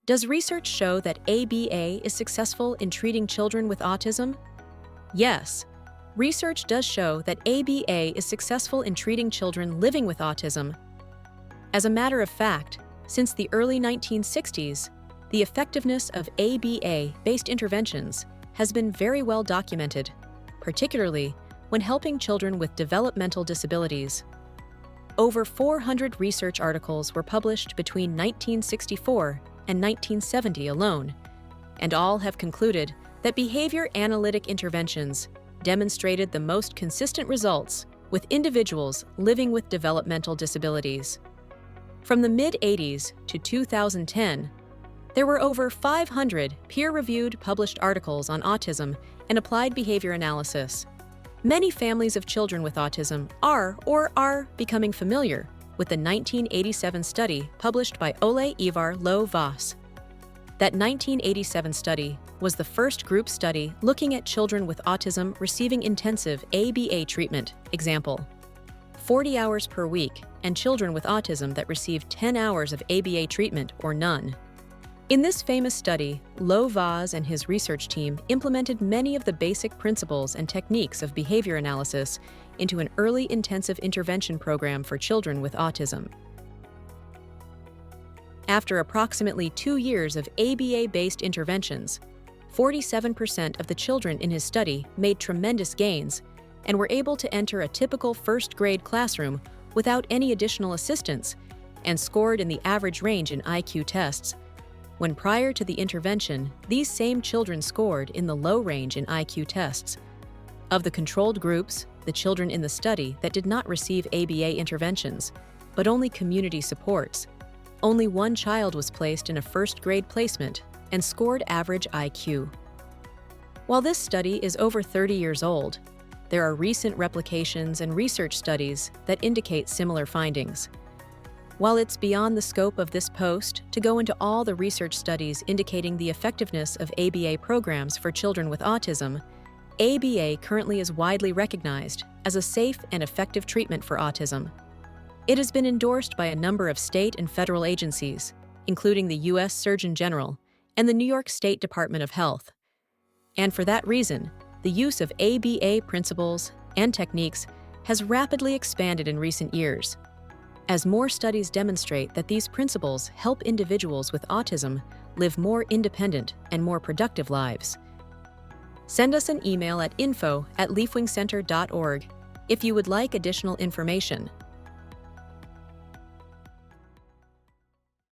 Does research show that ABA is successful in treating children with autism? Yes. Research does show that ABA is successful in treating children living with autism. As a matter of fact, since the early 1960s, the effectiveness of ABA-based interventions has been very well documented, particularly when helping children with developmental disabilities. Over 400 research articles were published between 1964 and 1970 alone, and all have concluded that behavior analytic interventions demonstrated the most consistent results with individuals living with developmental disabilities. From the mid-80s to 2010, there were over 500 peer-reviewed published articles on autism and applied behavior analysis. Many families of children with autism are becoming familiar with the 1987 study published by Ole Ivar Lovaas. That 1987 study was the first group study looking at children with autism receiving intensive ABA treatment. Example: 40 hours per week, and children with autism that received 10 hours of ABA treatment or none. In this famous study, Lovaas and his research team implemented many of the basic principles and techniques of behavior analysis into an early intensive intervention program for children with autism. After approximately 2 years of ABA-based interventions, 47% of the children in his study made tremendous gains and were able to enter a typical first-grade classroom without any additional assistance and scored in the average range in IQ tests, when prior to the intervention, these same children scored in the low range in IQ tests. Of the controlled groups, the children in the study that did not receive ABA interventions, but only community supports, only one child was placed in a first-grade placement and scored average IQ. While this study is over 30 years old, there are recent replications and research studies that indicate similar findings. While it's beyond the scope of this post to go into all the research studies indicating the effectiveness of ABA programs for children with autism, ABA currently is widely recognized as a safe and effective treatment for autism. It has been endorsed by a number of state and federal agencies, including the U.S. Surgeon General and the New York State Department of Health. And for that reason, the use of ABA principles and techniques has rapidly expanded in recent years, as more studies demonstrate that these principles help individuals with autism live more independent and more productive lives. Send us an email at info@leafwingcenter.org if you would like additional information.